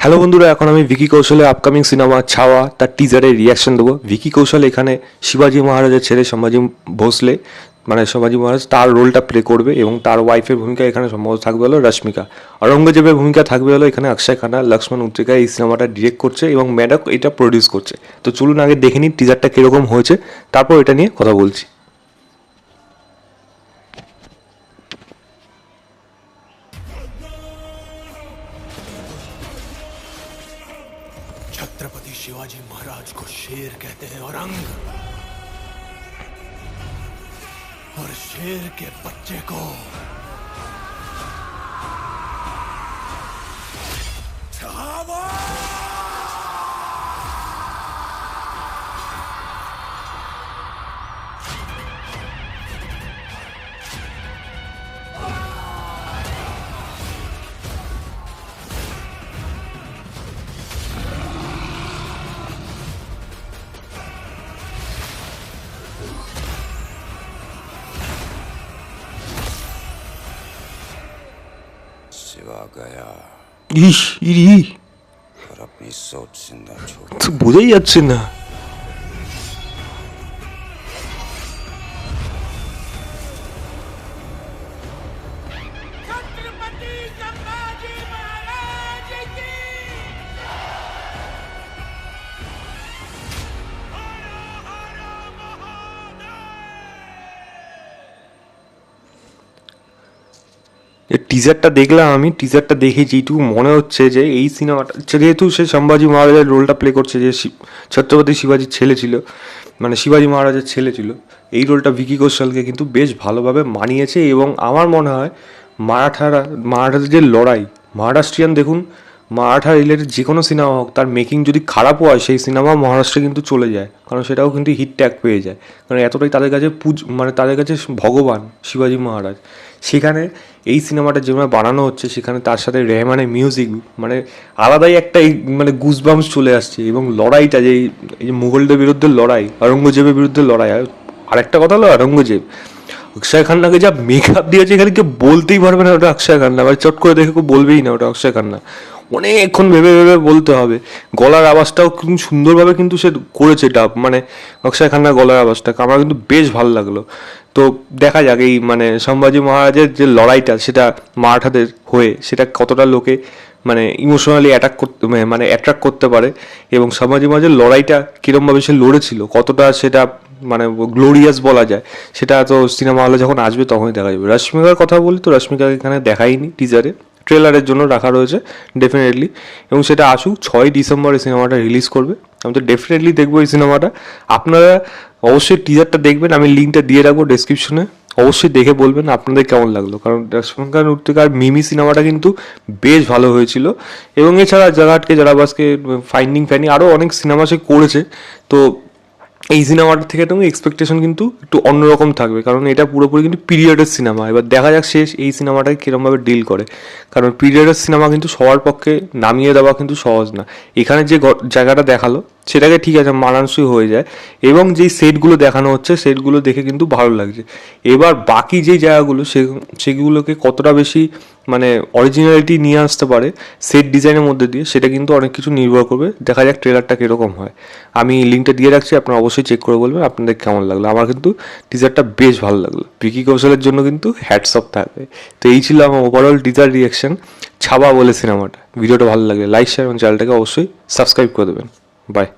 Hello বন্ধুরা, এখন আমি ভিকি কৌশলের আপকামিং সিনেমা ছাওয়া তার টিজারের রিয়াকশন দেবো। ভিকি কৌশল এখানে শিবাজি মহারাজের ছেলে সম্ভাজি ভোসলে, মানে সম্ভাজি মহারাজ, তার রোলটা প্লে করবে এবং তার ওয়াইফের ভূমিকা এখানে সম্ভবত থাকবে হলো রশ্মিকা। অরঙ্গজেবের ভূমিকা থাকবে হলো এখানে অক্ষয় খান্না। লক্ষ্মণ উত্রিকা এই সিনেমাটা ডিরেক্ট করছে এবং ম্যাডক এটা প্রডিউস করছে। তো চলুন আগে দেখে নিই টিজারটা কীরকম হয়েছে, তারপর এটা নিয়ে কথা বলছি। छत्रपति शिवाजी महाराज को शेर कहते हैं और शेर के बच्चे को छावा। शिवा गया ইস ইরি, और अपनी सोच जिंदा छोड़। তো বোঝাই যাচ্ছে না। छत्रपति संभाजी महाराज की টিজারটা দেখলাম, আমি টিজারটা দেখে যেটুকু মনে হচ্ছে যে এই সিনেমাটা, যেহেতু সে সম্ভাজি মহারাজের রোলটা প্লে করছে, যে ছত্রপতি শিবাজির ছেলে ছিল, মানে শিবাজি মহারাজের ছেলে ছিল, এই রোলটা ভিকি কৌশলকে কিন্তু বেশ ভালোভাবে মানিয়েছে। এবং আমার মনে হয় মারাঠাদের যে লড়াই, মহারাষ্ট্রিয়ান, দেখুন মারাঠা রিলেটেড যে কোনো সিনেমা হোক, তার মেকিং যদি খারাপও হয়, সেই সিনেমা মহারাষ্ট্রে কিন্তু চলে যায়, কারণ সেটাও কিন্তু হিট ট্যাগ পেয়ে যায়, কারণ এতটাই তাদের কাছে মানে তাদের কাছে ভগবান শিবাজি মহারাজ। সেখানে এই সিনেমাটা যেভাবে বানানো হচ্ছে, সেখানে তার সাথে রেহমানের মিউজিক, মানে আলাদাই একটা মানে গুজবাম্পস চলে আসছে। এবং লড়াইটা যে এই যে মুঘলদের বিরুদ্ধে লড়াই, আওরঙ্গজেবের বিরুদ্ধে লড়াই, আর একটা কথা হলো আওরঙ্গজেব অক্ষয় খান্নাকে যা মেকআপ দিয়েছে, এখানে কেউ বলতেই পারবে না ওটা অক্ষয় খান্না, বা চট করে দেখে কেউ বলবেই না ওটা অক্ষয় খান্না। অনেকক্ষণ ভেবে ভেবে বলতে হবে। গলার আওয়াজটাও কিন্তু সুন্দরভাবে কিন্তু সে করেছে ডাব, মানে অক্ষয় খান্নার গলার আওয়াজটা আমার কিন্তু বেশ ভালো লাগলো। তো দেখা যাক এই মানে সম্ভাজি মহারাজের যে লড়াইটা, সেটা মারাঠাদের হয়ে সেটা কতটা লোকে মানে ইমোশনালি মানে অ্যাট্রাক্ট করতে পারে, এবং সম্ভাজি মহারাজের লড়াইটা কীরমভাবে সে লড়েছিল, কতটা সেটা মানে গ্লোরিয়াস বলা যায়, সেটা তো সিনেমা হলে যখন আসবে তখনই দেখা যাবে। রশ্মিকার কথা বলি, তো রশ্মিকাকে এখানে দেখাইনি টিজারে, ট্রেলারের জন্য রাখা রয়েছে ডেফিনেটলি, এবং সেটা আসুক 6ই ডিসেম্বর এই সিনেমাটা রিলিজ করবে। আমি তো ডেফিনেটলি দেখবো এই সিনেমাটা। আপনারা অবশ্যই টিজারটা দেখবেন, আমি লিঙ্কটা দিয়ে রাখবো ডেসক্রিপশনে, অবশ্যই দেখে বলবেন আপনাদের কেমন লাগলো, কারণ রশ্মিকা উত্তরকার মিমি সিনেমাটা কিন্তু বেশ ভালো হয়েছিল। এবং এছাড়া জাগাটকে জারাবাসকে ফাইন্ডিং ফ্যানি আরও অনেক সিনেমা সে করেছে। তো এই সিনেমাটার থেকে তুমি এক্সপেকটেশন কিন্তু একটু অন্যরকম থাকবে, কারণ এটা পুরোপুরি কিন্তু পিরিয়ডের সিনেমা। এবার দেখা যাক শেষ এই সিনেমাটাকে কীরকমভাবে ডিল করে, কারণ পিরিয়ডের সিনেমা কিন্তু সবার পক্ষে নামিয়ে দেওয়া কিন্তু সহজ না। এখানে যে জায়গাটা দেখালো সেটাকে ঠিক আছে মানানসই হয়ে যায়, এবং যেই সেটগুলো দেখানো হচ্ছে সেটগুলো দেখে কিন্তু ভালো লাগছে। এবার বাকি যেই জায়গাগুলো সেগুলোকে কতটা বেশি মানে অরিজিনালিটি নিয়ে আসতে পারে সেট ডিজাইনের মধ্যে দিয়ে, সেটা কিন্তু অনেক কিছু নির্ভর করবে। দেখা যাক ট্রেলারটা কীরকম হয়। আমি লিঙ্কটা দিয়ে রাখছি, আপনারা অবশ্যই চেক করে বলবেন আপনাদের কেমন লাগলো। আমার কিন্তু টিজারটা বেশ ভালো লাগলো। ভিকি কৌশলের জন্য কিন্তু হ্যাটস অফ থাকবে। তো এই ছিল আমার ওভারঅল টিজার রিয়াকশন ছাবা বলে সিনেমাটা। ভিডিওটা ভালো লাগলে লাইক, শেয়ার এবং চ্যানেলটাকে অবশ্যই সাবস্ক্রাইব করে দেবেন। বাই।